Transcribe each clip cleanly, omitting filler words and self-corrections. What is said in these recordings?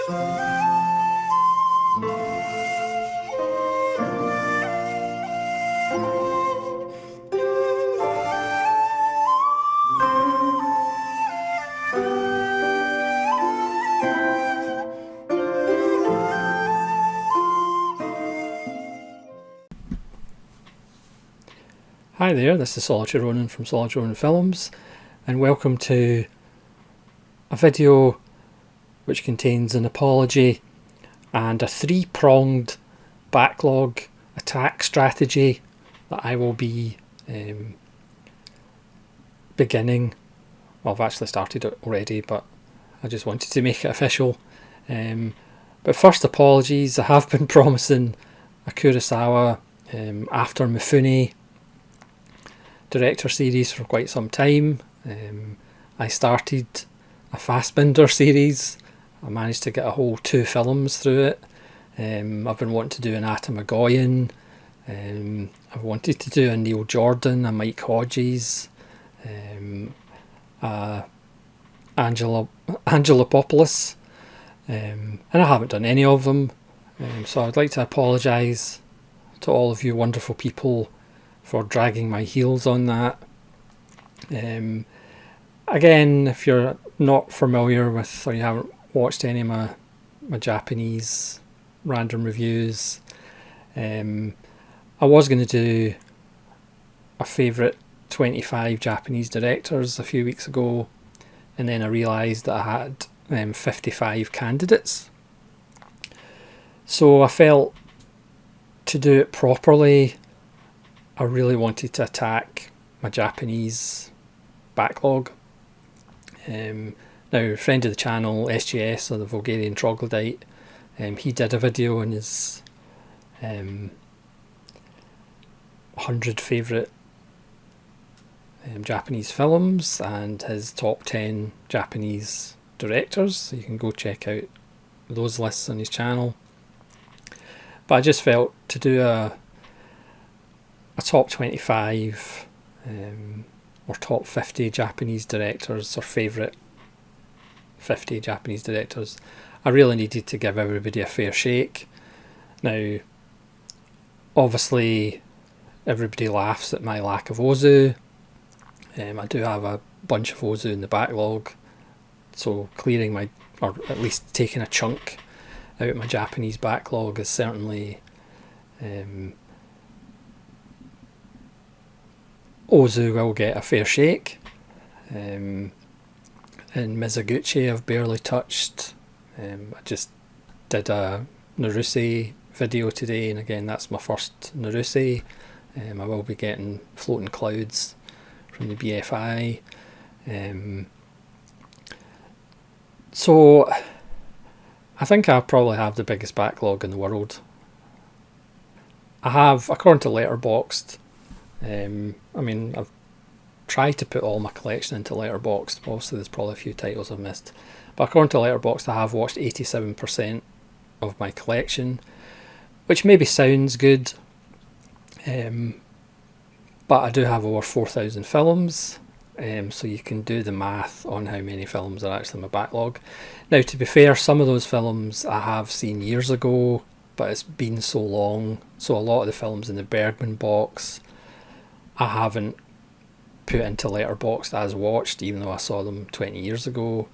Hi there, this is Solitary Ronin from Solitary Ronin Films, and welcome to a video which contains an apology and a three-pronged backlog attack strategy that I will be beginning. Well, I've actually started it already, but I just wanted to make it official. But first, apologies. I have been promising a Kurosawa after Mifune director series for quite some time. I started a Fassbinder series. I managed to get a whole 2 films through it. I've been wanting to do an Atom I've wanted to do a Neil Jordan, a Mike Hodges, Angelopoulos, and I haven't done any of them. So I'd like to apologise to all of you wonderful people for dragging my heels on that. Again, if you're not familiar with, or you haven't watched any of my Japanese random reviews, I was going to do a favourite 25 Japanese directors a few weeks ago, and then I realised that I had 55 candidates. So I felt to do it properly, I really wanted to attack my Japanese backlog. Now, a friend of the channel, SGS, or the Vulgarian Troglodyte, he did a video on his 100 favourite Japanese films and his top 10 Japanese directors, so you can go check out those lists on his channel. But I just felt to do a top 25 or top 50 Japanese directors, or favourite 50 Japanese directors, I really needed to give everybody a fair shake. Now, obviously, everybody laughs at my lack of Ozu. I do have a bunch of Ozu in the backlog, so clearing my, or at least taking a chunk out of my Japanese backlog is certainly Ozu will get a fair shake. And Mizoguchi I've barely touched. I just did a Naruse video today, and again that's my first Naruse. I will be getting Floating Clouds from the BFI. So I think I probably have the biggest backlog in the world. I have, according to Letterboxd, I mean, I've tried to put all my collection into Letterboxd. Obviously there's probably a few titles I've missed, but according to Letterboxd I have watched 87% of my collection, which maybe sounds good, but I do have over 4,000 films, so you can do the math on how many films are actually in my backlog. Now, to be fair, some of those films I have seen years ago, but it's been so long, so a lot of the films in the Bergman box I haven't put into Letterboxd as watched, even though I saw them 20 years ago.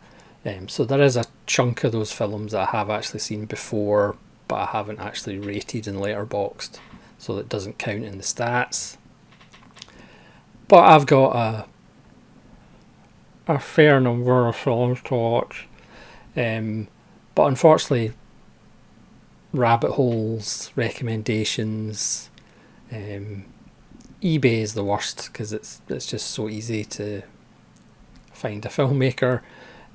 So there is a chunk of those films that I have actually seen before, but I haven't actually rated in Letterboxd, so it doesn't count in the stats. But I've got a fair number of films to watch. But unfortunately, rabbit holes, recommendations, eBay is the worst, because it's just so easy to find a filmmaker,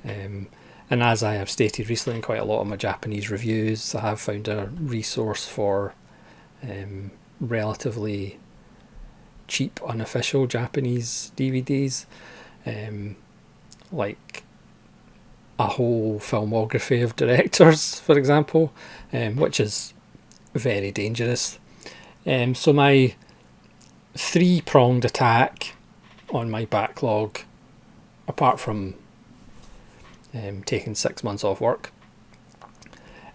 and as I have stated recently in quite a lot of my Japanese reviews, I have found a resource for relatively cheap unofficial Japanese DVDs, like a whole filmography of directors, for example, which is very dangerous. So my 3-pronged attack on my backlog, apart from taking 6 months off work,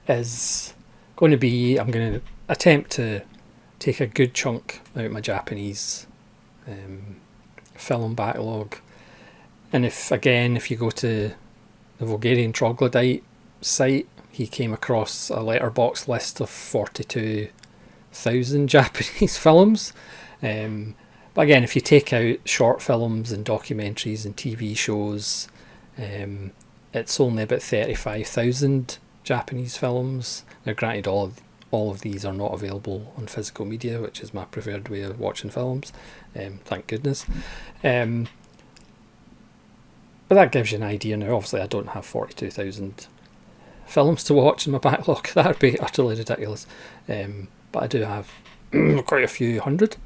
is going to be, I'm going to attempt to take a good chunk out of my Japanese film backlog. And if you go to the Bulgarian Troglodyte site, he came across a letterbox list of 42,000 Japanese films. But again, if you take out short films and documentaries and TV shows, it's only about 35,000 Japanese films. Now, granted, all of these are not available on physical media, which is my preferred way of watching films. Thank goodness. But that gives you an idea now. Obviously, I don't have 42,000 films to watch in my backlog. That would be utterly ridiculous. But I do have quite a few hundred.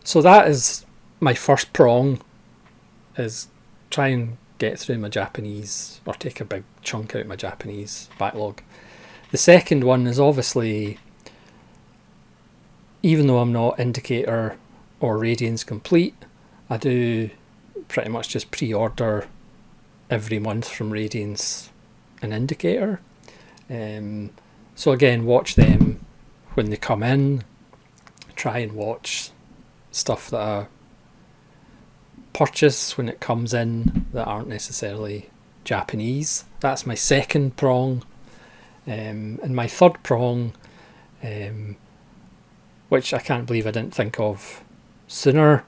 So that is my first prong, is try and get through my Japanese, or take a big chunk out of my Japanese backlog. The second one is obviously, even though I'm not Indicator or Radiance Complete, I do pretty much just pre-order every month from Radiance and Indicator. So again, watch them when they come in. Try and watch stuff that I purchase when it comes in that aren't necessarily Japanese. That's my second prong. And my third prong, which I can't believe I didn't think of sooner,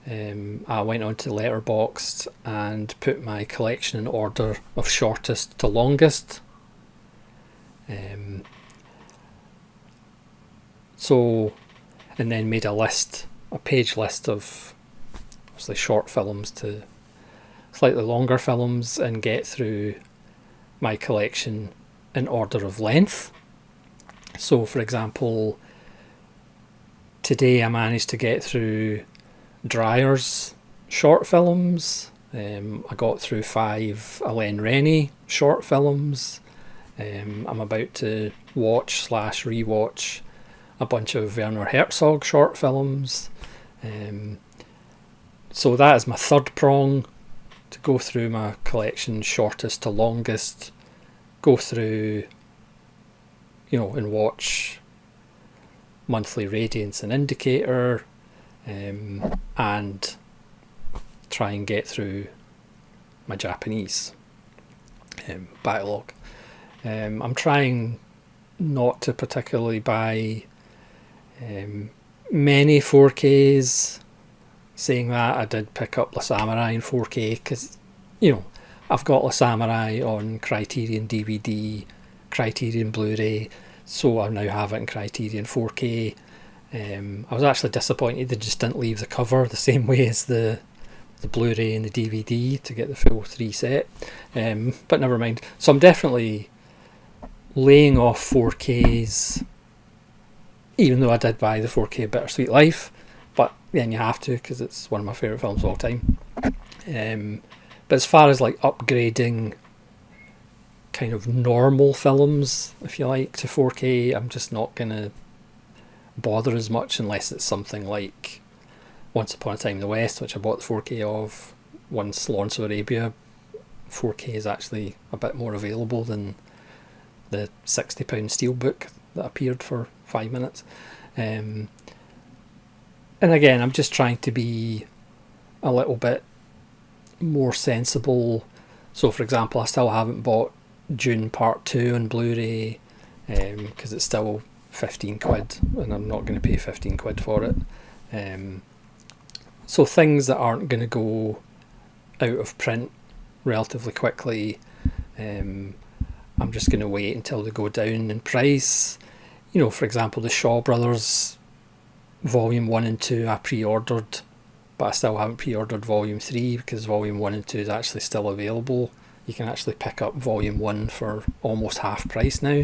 I went onto Letterboxd and put my collection in order of shortest to longest. And then made a page list of obviously short films to slightly longer films, and get through my collection in order of length. So, for example, today I managed to get through Dreyer's short films. I got through 5 Alain Rennie short films. I'm about to watch/rewatch a bunch of Werner Herzog short films. So that is my third prong, to go through my collection shortest to longest, go through, and watch monthly Radiance and Indicator, and try and get through my Japanese backlog. I'm trying not to particularly buy many 4Ks. Saying that, I did pick up La Samurai in 4K because, I've got La Samurai on Criterion DVD, Criterion Blu-ray, so I now have it in Criterion 4K. I was actually disappointed they just didn't leave the cover the same way as the Blu-ray and the DVD to get the full 3 set, but never mind. So I'm definitely laying off 4Ks, even though I did buy the 4K Bittersweet Life, but then you have to, because it's one of my favourite films of all time. But as far as like upgrading kind of normal films, if you like, to 4K, I'm just not going to bother as much unless it's something like Once Upon a Time in the West, which I bought the 4K of. Once Lawrence of Arabia, 4K is actually a bit more available than the £60 steelbook that appeared for 5 minutes. And again, I'm just trying to be a little bit more sensible. So, for example, I still haven't bought Dune Part 2 on Blu-ray because it's still 15 quid and I'm not going to pay 15 quid for it. So things that aren't going to go out of print relatively quickly, I'm just going to wait until they go down in price. For example, the Shaw Brothers Volume 1 and 2 I pre-ordered, but I still haven't pre-ordered Volume 3 because Volume 1 and 2 is actually still available. You can actually pick up Volume 1 for almost half price now.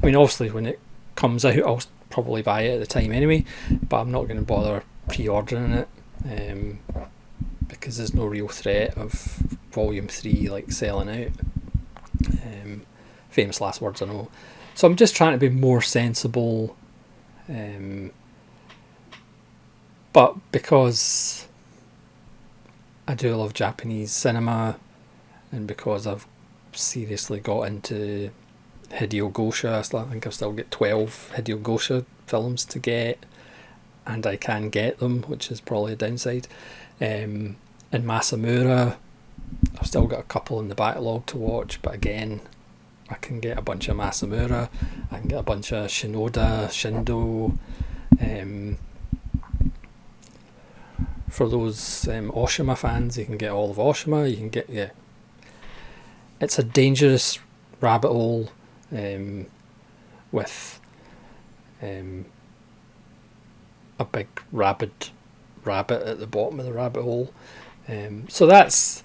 Obviously when it comes out I'll probably buy it at the time anyway, but I'm not going to bother pre-ordering it because there's no real threat of Volume 3 like selling out. Famous last words, I know. So I'm just trying to be more sensible, but because I do love Japanese cinema and because I've seriously got into Hideo Gosha. I think I've still got 12 Hideo Gosha films to get, and I can get them, which is probably a downside. And Masamura, I've still got a couple in the backlog to watch, but again, I can get a bunch of Masamura, I can get a bunch of Shinoda, Shindo. For those Oshima fans, you can get all of Oshima. You can get, yeah. It's a dangerous rabbit hole with a big rabid rabbit at the bottom of the rabbit hole. So that's,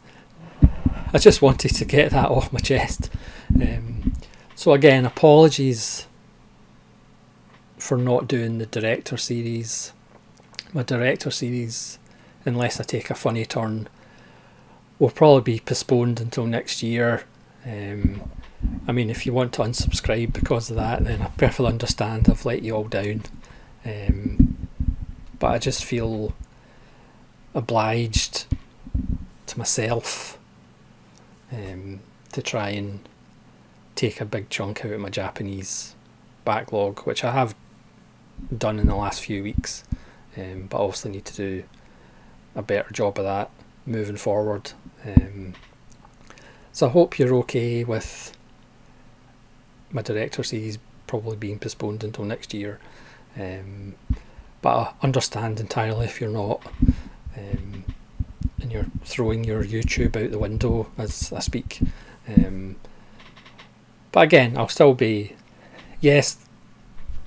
I just wanted to get that off my chest. So again, apologies for not doing the director series. My director series, unless I take a funny turn, will probably be postponed until next year. I mean, if you want to unsubscribe because of that, then I perfectly understand. I've let you all down. But I just feel obliged to myself to try and take a big chunk out of my Japanese backlog, which I have done in the last few weeks, but I obviously need to do a better job of that moving forward. So I hope you're okay with my director series probably being postponed until next year, but I understand entirely if you're not, and you're throwing your YouTube out the window as I speak. But again, I'll still be, yes,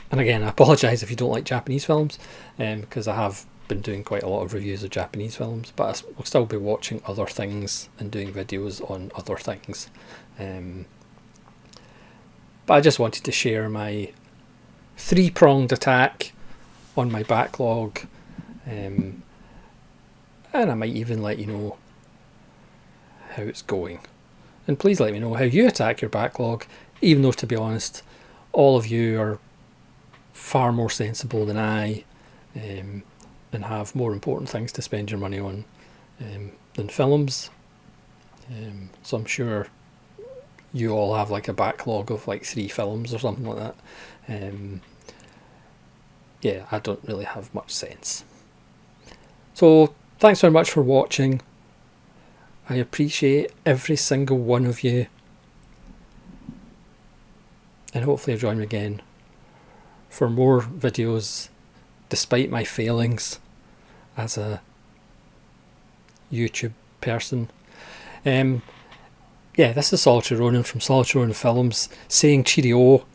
and again, I apologise if you don't like Japanese films, because I have been doing quite a lot of reviews of Japanese films, but I'll still be watching other things and doing videos on other things. But I just wanted to share my three-pronged attack on my backlog, and I might even let you know how it's going. And please let me know how you attack your backlog, even though, to be honest, all of you are far more sensible than I, and have more important things to spend your money on than films. So I'm sure you all have like a backlog of like 3 films or something like that. Yeah, I don't really have much sense. So thanks very much for watching. I appreciate every single one of you, and hopefully you'll join me again for more videos despite my failings as a YouTube person. Yeah, this is Solitary Ronin from Solitary Ronin Films saying cheerio.